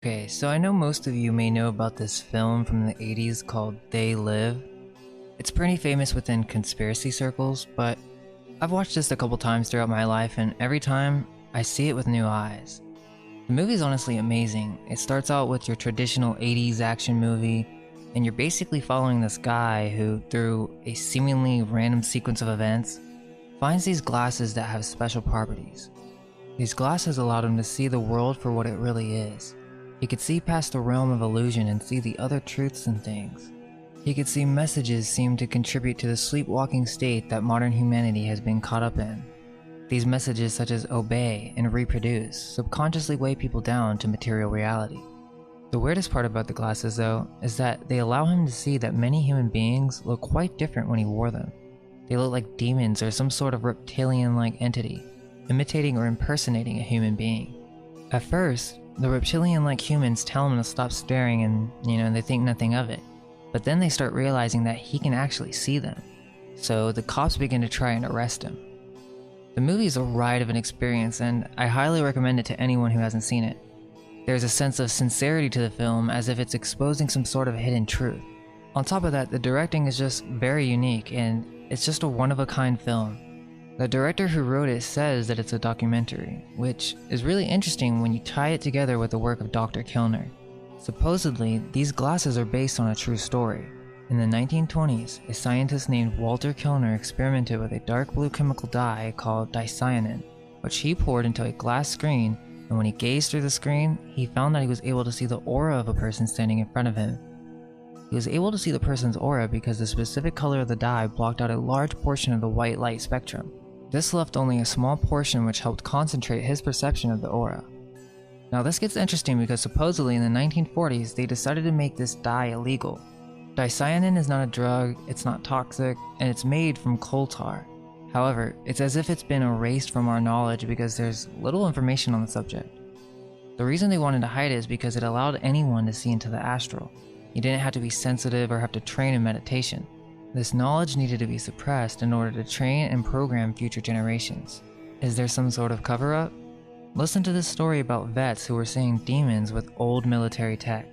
Okay, so I know most of you may know about this film from the 80s called They Live. It's pretty famous within conspiracy circles, but I've watched this a couple times throughout my life, and every time I see it with new eyes. The movie's honestly amazing. It starts out with your traditional 80s action movie, and you're basically following this guy who, through a seemingly random sequence of events, finds these glasses that have special properties. These glasses allowed him to see the world for what it really is. He could see past the realm of illusion and see the other truths and things. He could see messages seem to contribute to the sleepwalking state that modern humanity has been caught up in. These messages, such as obey and reproduce, subconsciously weigh people down to material reality. The weirdest part about the glasses, though, is that they allow him to see that many human beings look quite different when he wore them. They look like demons or some sort of reptilian-like entity, imitating or impersonating a human being. At first, the reptilian-like humans tell him to stop staring and, they think nothing of it. But then they start realizing that he can actually see them. So the cops begin to try and arrest him. The movie is a ride of an experience, and I highly recommend it to anyone who hasn't seen it. There's a sense of sincerity to the film, as if it's exposing some sort of hidden truth. On top of that, the directing is just very unique, and it's just a one-of-a-kind film. The director who wrote it says that it's a documentary, which is really interesting when you tie it together with the work of Dr. Kilner. Supposedly, these glasses are based on a true story. In the 1920s, a scientist named Walter Kilner experimented with a dark blue chemical dye called dicyanin, which he poured into a glass screen, and when he gazed through the screen, he found that he was able to see the aura of a person standing in front of him. He was able to see the person's aura because the specific color of the dye blocked out a large portion of the white light spectrum. This left only a small portion, which helped concentrate his perception of the aura. Now this gets interesting because supposedly in the 1940s they decided to make this dye illegal. Dicyanin is not a drug, it's not toxic, and it's made from coal tar. However, it's as if it's been erased from our knowledge because there's little information on the subject. The reason they wanted to hide it is because it allowed anyone to see into the astral. You didn't have to be sensitive or have to train in meditation. This knowledge needed to be suppressed in order to train and program future generations. Is there some sort of cover-up? Listen to this story about vets who were seeing demons with old military tech.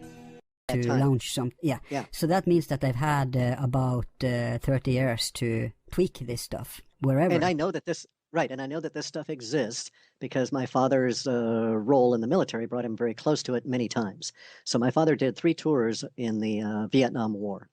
To launch some, yeah. So that means that they've had about 30 years to tweak this stuff wherever. And I know that this, right, and I know that this stuff exists because my father's role in the military brought him very close to it many times. So my father did 3 tours in the Vietnam War.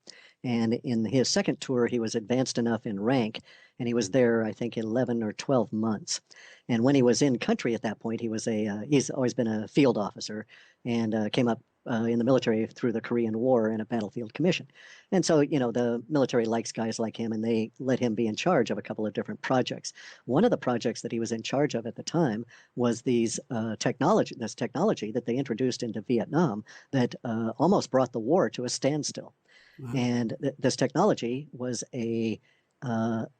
And in his second tour, he was advanced enough in rank, and he was there, I think, 11 or 12 months. And when he was in country at that point, he's always been a field officer and came up in the military through the Korean War in a battlefield commission. And so, the military likes guys like him, and they let him be in charge of a couple of different projects. One of the projects that he was in charge of at the time was this technology that they introduced into Vietnam that almost brought the war to a standstill. Wow. And this technology was a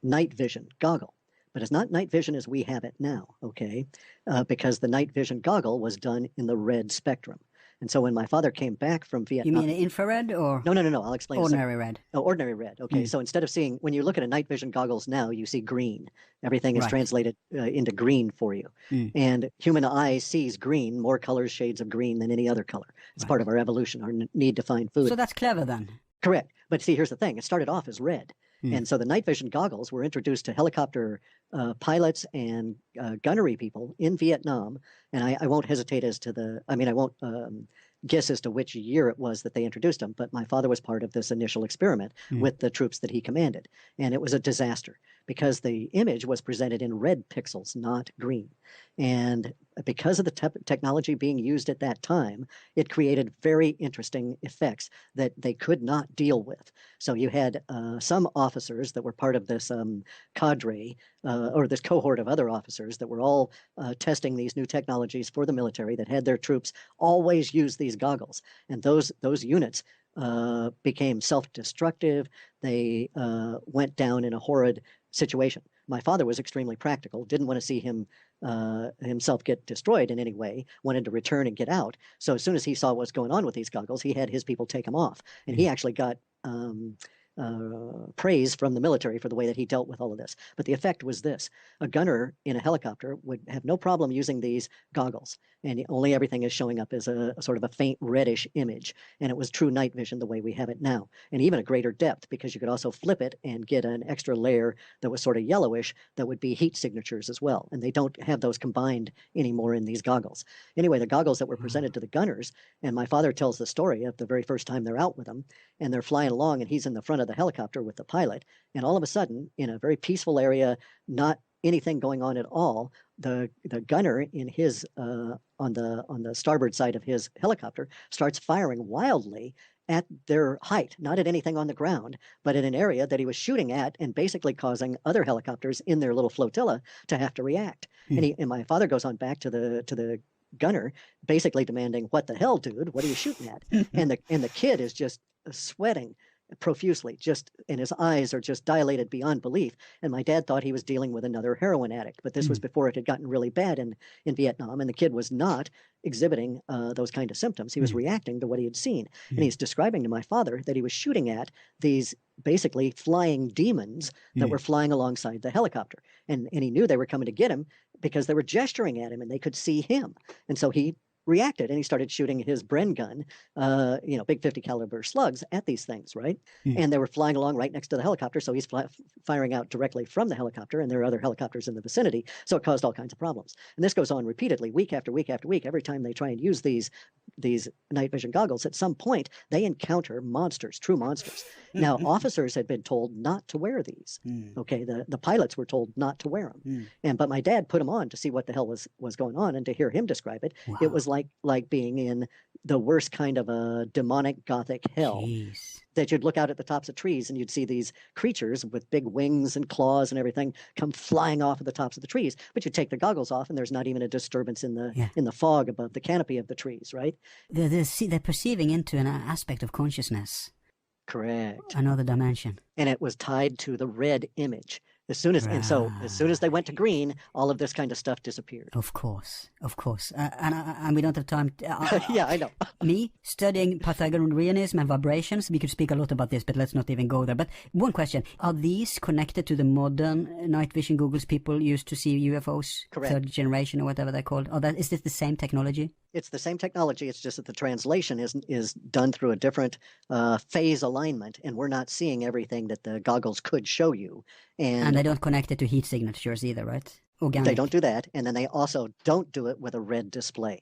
night vision goggle. But it's not night vision as we have it now, okay? Because the night vision goggle was done in the red spectrum. And so when my father came back from Vietnam... You mean infrared or... No, I'll explain. Ordinary red. Oh, ordinary red, okay. So instead of seeing... When you look at a night vision goggles now, you see green. Everything is translated into green for you. And human eye sees green, more colors, shades of green than any other color. It's part of our evolution, our need to find food. So that's clever then. Correct. But see, here's the thing. It started off as red. And so the night vision goggles were introduced to helicopter pilots and gunnery people in Vietnam. And I won't hesitate as to I won't guess as to which year it was that they introduced them. But my father was part of this initial experiment with the troops that he commanded. And it was a disaster because the image was presented in red pixels, not green. And because of the technology being used at that time, it created very interesting effects that they could not deal with. So you had some officers that were part of this cadre or this cohort of other officers that were all testing these new technologies for the military that had their troops always use these goggles. And those units became self-destructive. They went down in a horrid situation. My father was extremely practical, didn't want to see himself get destroyed in any way, wanted to return and get out. So as soon as he saw what was going on with these goggles, he had his people take them off. And he actually got praise from the military for the way that he dealt with all of this. But the effect was this. A gunner in a helicopter would have no problem using these goggles. and only everything is showing up as a sort of a faint reddish image. And it was true night vision the way we have it now, and even a greater depth, because you could also flip it and get an extra layer that was sort of yellowish that would be heat signatures as well. And they don't have those combined anymore in these goggles. Anyway, the goggles that were presented to the gunners, and my father tells the story of the very first time they're out with them, and they're flying along, and he's in the front of the helicopter with the pilot, and all of a sudden, in a very peaceful area, not anything going on at all, the gunner in his on the starboard side of his helicopter starts firing wildly at their height, not at anything on the ground, but at an area that he was shooting at, and basically causing other helicopters in their little flotilla to have to react. And my father goes on back to the gunner, basically demanding, "What the hell, dude? What are you shooting at?" and the kid is just sweating profusely, and his eyes are just dilated beyond belief. And my dad thought he was dealing with another heroin addict, but this was before it had gotten really bad in Vietnam, and the kid was not exhibiting those kind of symptoms. He was reacting to what he had seen. And he's describing to my father that he was shooting at these basically flying demons that were flying alongside the helicopter. And he knew they were coming to get him because they were gesturing at him and they could see him. And so he reacted, and he started shooting his Bren gun, big 50 caliber slugs at these things, right? And they were flying along right next to the helicopter, so he's firing out directly from the helicopter, and there are other helicopters in the vicinity, so it caused all kinds of problems. And this goes on repeatedly, week after week after week. Every time they try and use these night vision goggles, at some point they encounter monsters, true monsters. Now, officers had been told not to wear these. Okay, the pilots were told not to wear them, but my dad put them on to see what the hell was going on, and to hear him describe it, it was like being in the worst kind of a demonic gothic hell. Jeez. That you'd look out at the tops of trees and you'd see these creatures with big wings and claws and everything come flying off of the tops of the trees. But you take the goggles off and there's not even a disturbance in the fog above the canopy of the trees, right? They're perceiving into an aspect of consciousness. Correct. Another dimension. And it was tied to the red image. As soon as they went to green, all of this kind of stuff disappeared. Of course. And we don't have time. Yeah, I know. Me studying Pythagoreanism and vibrations, we could speak a lot about this, but let's not even go there. But one question: are these connected to the modern night vision goggles people used to see UFOs? Correct. Third generation or whatever they're called. Is this the same technology? It's the same technology. It's just that the translation is done through a different phase alignment, and we're not seeing everything that the goggles could show you. And they don't connect it to heat signatures either, right? Organic. They don't do that, and then they also don't do it with a red display.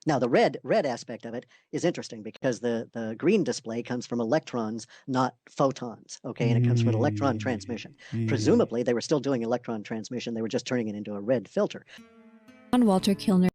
Now, the red aspect of it is interesting because the green display comes from electrons, not photons, okay? And it comes from electron transmission. Presumably, they were still doing electron transmission. They were just turning it into a red filter. Walter Kilner